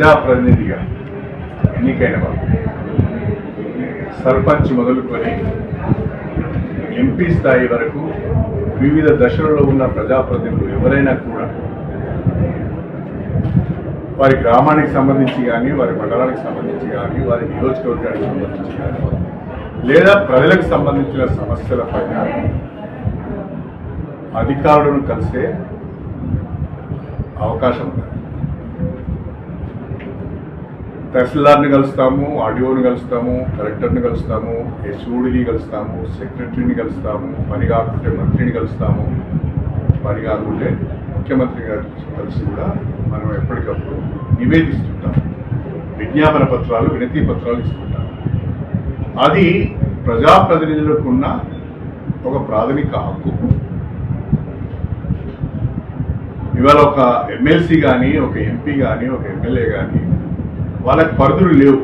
ప్రజాప్రతినిధిగా ఎన్నికైన వారు సర్పంచ్ మొదలుకొని ఎంపీ స్థాయి వరకు వివిధ దశలలో ఉన్న ప్రజాప్రతినిధులు ఎవరైనా కూడా వారి గ్రామానికి సంబంధించి కానీ వారి మండలానికి సంబంధించి కానీ వారి నియోజకవర్గానికి సంబంధించి కానీ లేదా ప్రజలకు సంబంధించిన సమస్యల పైన అధికారులను కలిసే అవకాశం ఉంది. తహసీల్దార్ని కలుస్తాము, ఆర్డీఓని కలుస్తాము, కలెక్టర్ని కలుస్తాము, హెచ్ఓడిని కలుస్తాము, సెక్రటరీని కలుస్తాము, పని కాకుంటే మంత్రిని కలుస్తాము, పని కాకుంటే ముఖ్యమంత్రి గారు కలిసి కూడా మనం ఎప్పటికప్పుడు నివేదిస్తుంటాం, విజ్ఞాపన పత్రాలు, వినతి పత్రాలు ఇస్తుంటాం. అది ప్రజాప్రతినిధులకు ఉన్న ఒక ప్రాథమిక హక్కు. ఇవాళ ఒక ఎమ్మెల్సీ కానీ, ఒక ఎంపీ కానీ, ఒక ఎమ్మెల్యే కానీ వాళ్ళకి పరిధులు లేవు.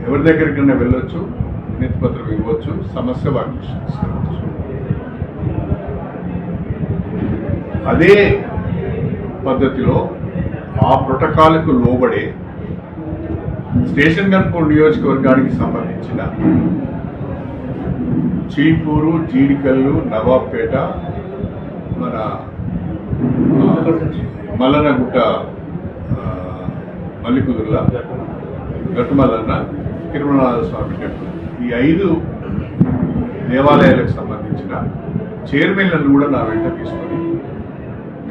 ఎవరి దగ్గరికైనా వెళ్ళొచ్చు, వినతి పత్రం ఇవ్వచ్చు, సమస్య వారికి తీసుకురావచ్చు. అదే పద్ధతిలో ఆ ప్రోటోకాల్కు లోబడే స్టేషన్ గన్పూర్ నియోజకవర్గానికి సంబంధించిన చీపూరు, జీడికల్లు, నవాబ్పేట, మన మల్లనగుట్ట, మల్లికుదుర్ల, గట్టుమల్లన్న, తిరుమలనాథ స్వామి టెంపుల్, ఈ 5 దేవాలయాలకు సంబంధించిన చైర్మన్లను కూడా నా వెంట తీసుకొని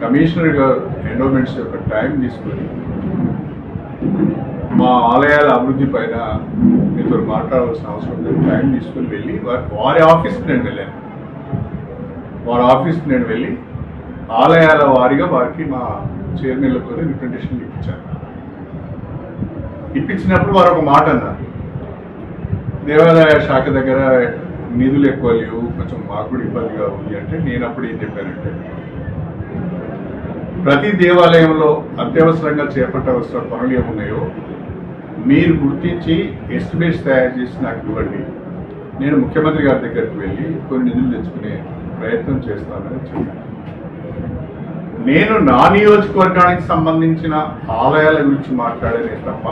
కమిషనర్ గారు ఎండోమెంట్స్ యొక్క టైం తీసుకొని మా ఆలయాల అభివృద్ధి పైన మీతో మాట్లాడవలసిన అవసరం లేదు, టైం తీసుకొని వెళ్ళి వారి ఆఫీస్కి నేను వెళ్ళాను. వారి ఆఫీస్కి నేను వెళ్ళి ఆలయాల వారిగా వారికి మా చైర్మన్లతో రిప్రజెంటేషన్ ఇప్పించాను. ఇప్పించినప్పుడు వారు ఒక మాట అన్నారు, దేవాలయ శాఖ దగ్గర నిధులు ఎక్కువ లేవు, కొంచెం మాకు కూడా ఇబ్బందిగా ఉంది అంటే నేను అప్పుడు ఏం చెప్పానంటే, ప్రతి దేవాలయంలో అత్యవసరంగా చేపట్టవలసిన పనులు ఏమున్నాయో మీరు గుర్తించి ఎస్టిమేట్స్ తయారు చేసి నాకు ఇవ్వండి, నేను ముఖ్యమంత్రి గారి దగ్గరికి వెళ్ళి కొన్ని నిధులు తెచ్చుకునే ప్రయత్నం చేస్తానని చెప్పాను. నేను నా నియోజకవర్గానికి సంబంధించిన ఆలయాల గురించి మాట్లాడేదే తప్ప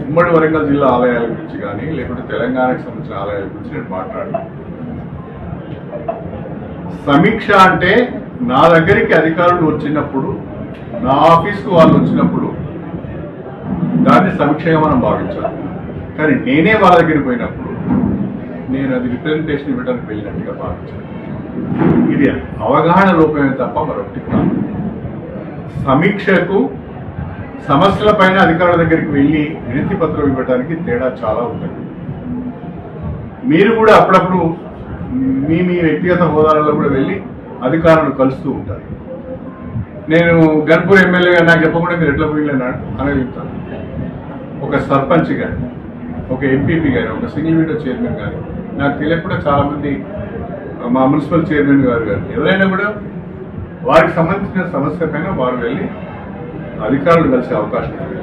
ఉమ్మడి వరంగల్ జిల్లా ఆలయాల గురించి కానీ లేకుంటే తెలంగాణకు సంబంధించిన ఆలయాల గురించి నేను మాట్లాడాను. సమీక్ష అంటే నా దగ్గరికి అధికారులు వచ్చినప్పుడు, నా ఆఫీస్కు వాళ్ళు వచ్చినప్పుడు దాన్ని సమీక్షగా మనం భావించాలి. కానీ నేనే వాళ్ళ దగ్గరికి పోయినప్పుడు నేను అది రిప్రజెంటేషన్ ఇవ్వడానికి వెళ్ళినట్టుగా భావించాను. ఇది అవగాహన లోపమే తప్ప మరొకటి కాదు. సమీక్షకు సమస్యల పైన అధికారుల దగ్గరికి వెళ్ళి వినతి పత్రం ఇవ్వడానికి తేడా చాలా ఉంటుంది. మీరు కూడా అప్పుడప్పుడు మీ వ్యక్తిగత హోదాలలో కూడా వెళ్ళి అధికారులను కలుస్తూ ఉంటారు. నేను గన్పూర్ ఎమ్మెల్యేగా నాకు చెప్పకుండా మీరు ఎట్లా పోయినాడు అనేది చెప్తాను. ఒక సర్పంచ్ కానీ, ఒక ఎంపీపీ కానీ, ఒక సింగిల్ విండో చైర్మన్ కానీ, నాకు తెలియకుండా చాలామంది మా మున్సిపల్ చైర్మన్ గారు కానీ ఎవరైనా కూడా వారికి సంబంధించిన సమస్య పైన వారు వెళ్ళి అధికారులు కలిసే అవకాశం ఉంది.